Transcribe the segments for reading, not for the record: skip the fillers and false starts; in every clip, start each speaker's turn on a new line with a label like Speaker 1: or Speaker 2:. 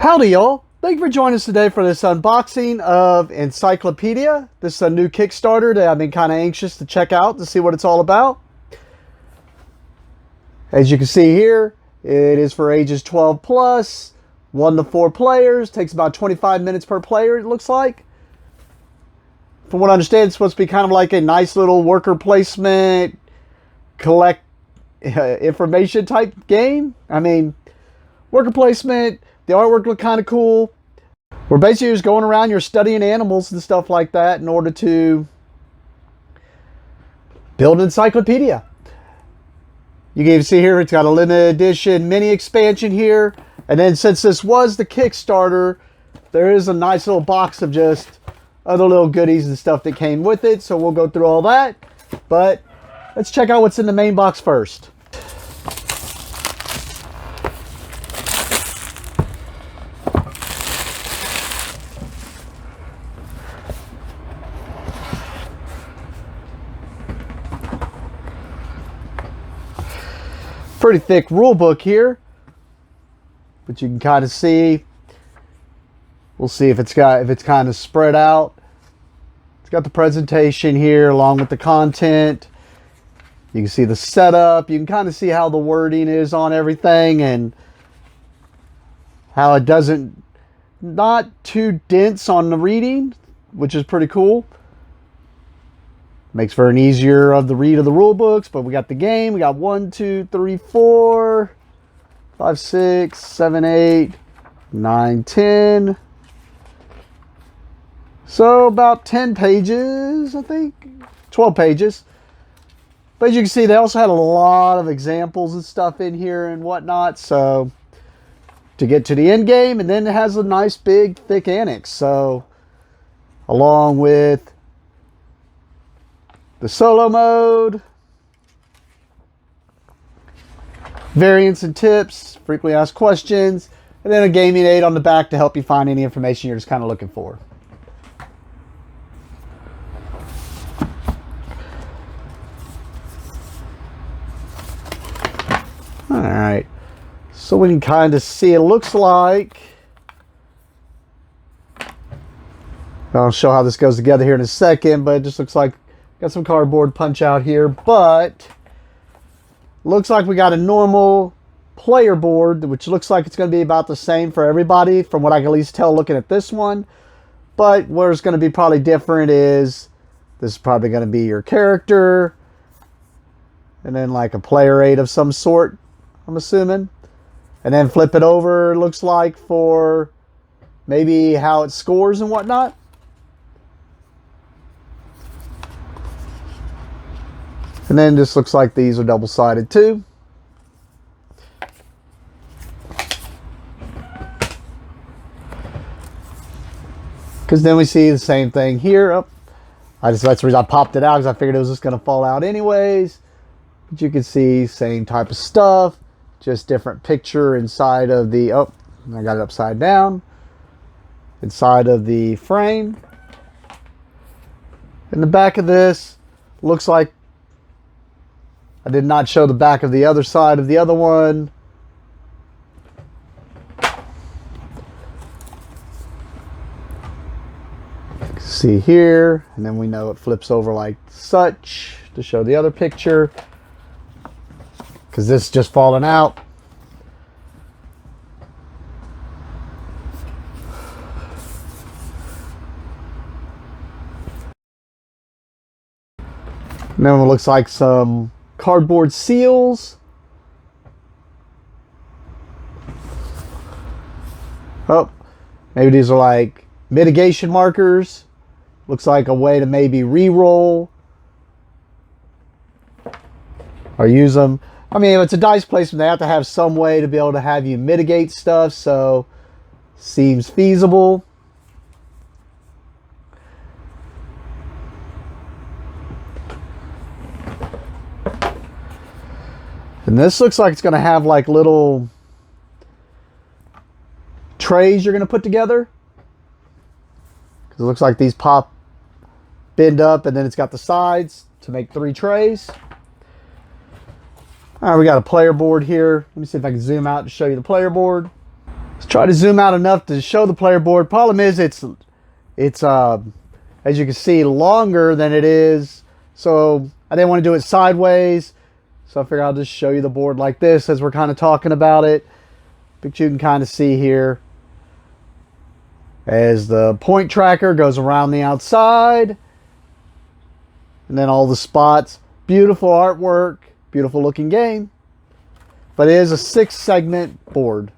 Speaker 1: Howdy y'all! Thank you for joining us today for this unboxing of Encyclopedia. This is a new Kickstarter that I've been kind of anxious to check out to see what it's all about. As you can see here, it is for ages 12 plus, 1 to 4 players. Takes about 25 minutes per player, it looks like. From what I understand, it's supposed to be kind of like a nice little worker placement, collect information type game. I mean, worker placement, the artwork looked kind of cool. We're basically just going around, you're studying animals and stuff like that in order to build an encyclopedia. You can see here, it's got a limited edition mini expansion here. And then since this was the Kickstarter, there is a nice little box of just other little goodies and stuff that came with it. So we'll go through all that. But let's check out what's in the main box first. Pretty thick rule book here, but you can kind of see. We'll see if it's kind of spread out. It's got the presentation here along with the content. You can see the setup. You can kind of see how the wording is on everything and how it not too dense on the reading, which is pretty cool. Makes for an easier of the read of the rule books. But we got the game. We got 1, 2, 3, 4, 5, 6, 7, 8, 9, 10. So about 10 pages, I think. 12 pages. But as you can see, they also had a lot of examples and stuff in here and whatnot. So to get to the end game. And then it has a nice big thick annex. So along with the solo mode, variants and tips, frequently asked questions, and then a gaming aid on the back to help you find any information you're just kind of looking for. All right, so we can kind of see, it looks like, I'll show how this goes together here in a second, but it just looks like got some cardboard punch out here, but looks like we got a normal player board, which looks like it's going to be about the same for everybody from what I can at least tell looking at this one. But where it's going to be probably different is this is probably going to be your character and then like a player aid of some sort, I'm assuming. And then flip it over, looks like, for maybe how it scores and whatnot. And then this looks like these are double-sided too. Because then we see the same thing here. Oh, that's the reason I popped it out, because I figured it was just going to fall out anyways. But you can see same type of stuff, just different picture inside of the, oh, I got it upside down. Inside of the frame. In the back of this, looks like I did not show the back of the other side of the other one. See here, and then we know it flips over like such to show the other picture, because this is just falling out. And then it looks like some cardboard seals. Oh, maybe these are like mitigation markers. Looks like a way to maybe re-roll or use them. I mean, if it's a dice placement, they have to have some way to be able to have you mitigate stuff, so seems feasible. And this looks like it's going to have like little trays you're going to put together. Because it looks like these bend up, and then it's got the sides to make 3 trays. All right, we got a player board here. Let me see if I can zoom out to show you the player board. Let's try to zoom out enough to show the player board. Problem is it's as you can see, longer than it is. So I didn't want to do it sideways. So I figured I'll just show you the board like this as we're kind of talking about it. But you can kind of see here as the point tracker goes around the outside. And then all the spots. Beautiful artwork. Beautiful looking game. But it is a 6-segment board.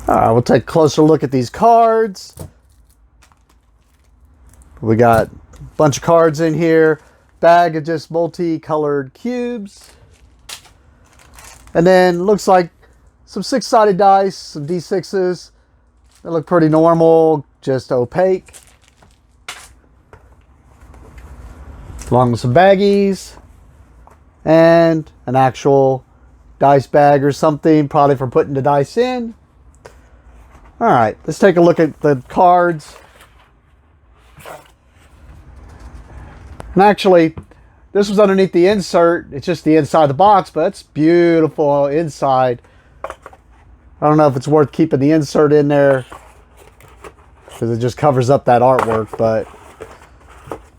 Speaker 1: Alright, we'll take a closer look at these cards. We got a bunch of cards in here. Bag of just multicolored cubes. And then looks like some 6-sided dice, some D6s. They look pretty normal, just opaque. Along with some baggies. And an actual dice bag or something, probably for putting the dice in. Alright, let's take a look at the cards. And actually, this was underneath the insert. It's just the inside of the box, but it's beautiful inside. I don't know if it's worth keeping the insert in there because it just covers up that artwork, but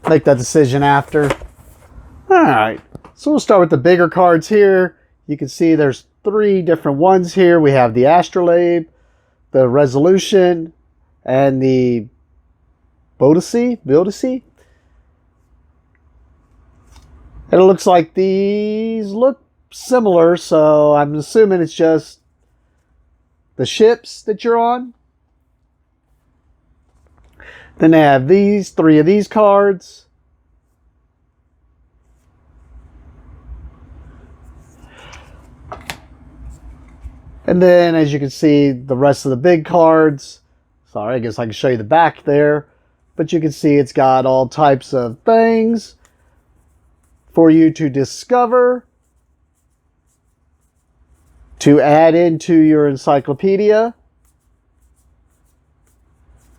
Speaker 1: make that decision after. Alright, so we'll start with the bigger cards here. You can see there's 3 different ones here. We have the Astrolabe, the Resolution, and the Boadicea. And it looks like these look similar, so I'm assuming it's just the ships that you're on. Then they have these 3 of these cards. And then, as you can see, the rest of the big cards. Sorry, I guess I can show you the back there. But you can see it's got all types of things for you to discover, to add into your encyclopedia,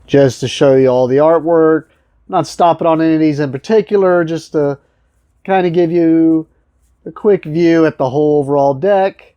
Speaker 1: just to show you all the artwork. I'm not stopping on any of these in particular, just to kind of give you a quick view at the whole overall deck.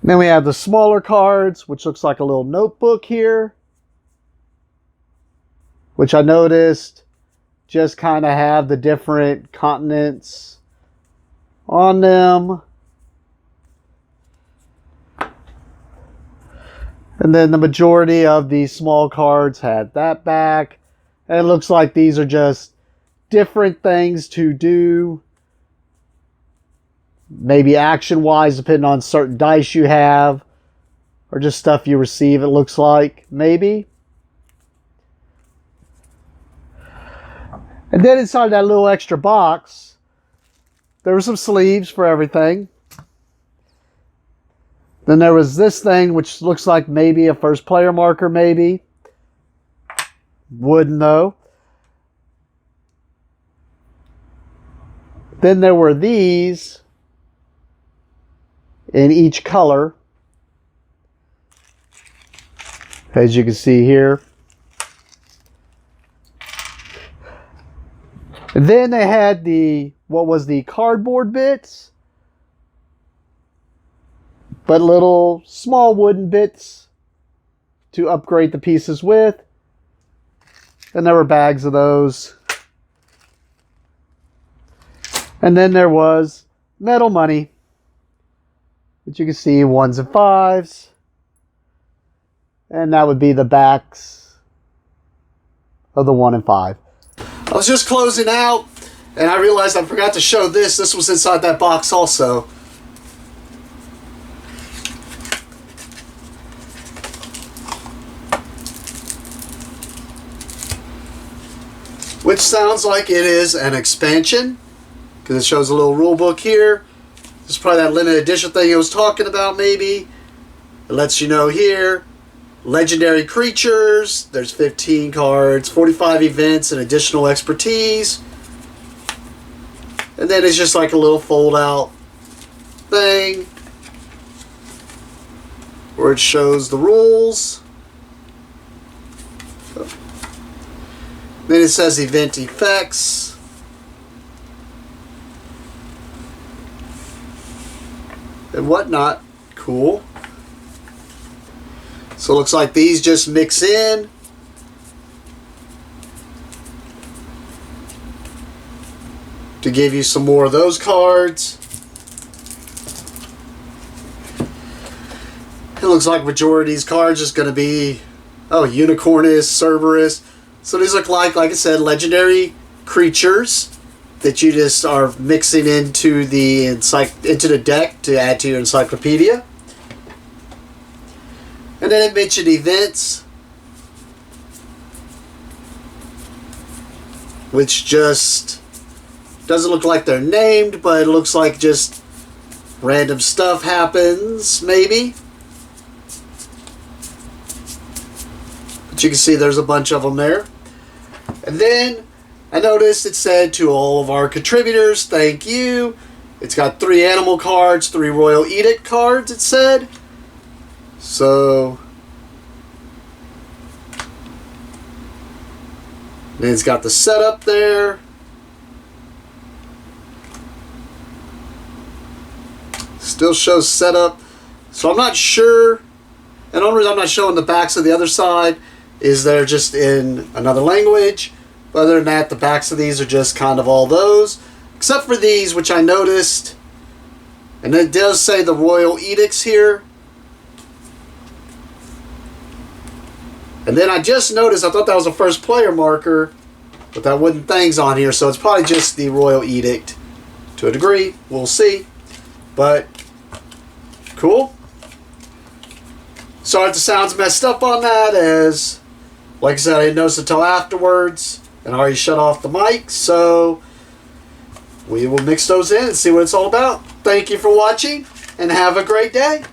Speaker 1: Then we have the smaller cards, which looks like a little notebook here, which I noticed just kind of have the different continents on them. And then the majority of these small cards had that back. And it looks like these are just different things to do. Maybe action-wise, depending on certain dice you have. Or just stuff you receive, it looks like. Maybe. And then inside that little extra box, there were some sleeves for everything. Then there was this thing, which looks like maybe a first player marker, maybe. Wouldn't know. Then there were these in each color, as you can see here. And then they had what was the cardboard bits, but little small wooden bits to upgrade the pieces with. And there were bags of those. And then there was metal money, which you can see 1s and 5s. And that would be the backs of the 1 and 5. I was just closing out, and I realized I forgot to show this. This was inside that box also. Which sounds like it is an expansion, because it shows a little rule book here. This is probably that limited edition thing I was talking about, maybe. It lets you know here Legendary creatures, there's 15 cards, 45 events and additional expertise. And then it's just like a little fold out thing where it shows the rules. Then it says event effects. And whatnot. Cool. So it looks like these just mix in. To give you some more of those cards. It looks like majority of these cards is going to be, oh, Unicornus, Cerberus. So these look like I said, legendary creatures that you just are mixing into the deck to add to your encyclopedia. And then it mentioned events, which just doesn't look like they're named, but it looks like just random stuff happens, maybe. But you can see there's a bunch of them there. And then I noticed it said to all of our contributors, thank you. It's got 3 animal cards, 3 Royal Edict cards, it said. So then it's got the setup there. Still shows setup. So I'm not sure. And the only reason I'm not showing the backs of the other side is they're just in another language. But other than that, the backs of these are just kind of all those. Except for these, which I noticed. And it does say the Royal Edicts here. And then I just noticed, I thought that was a first player marker, but that wooden thing's on here, so it's probably just the Royal Edict to a degree. We'll see. But, cool. Sorry if the sound's messed up on that, as, like I said, I didn't notice until afterwards, and I already shut off the mic, so we will mix those in and see what it's all about. Thank you for watching, and have a great day.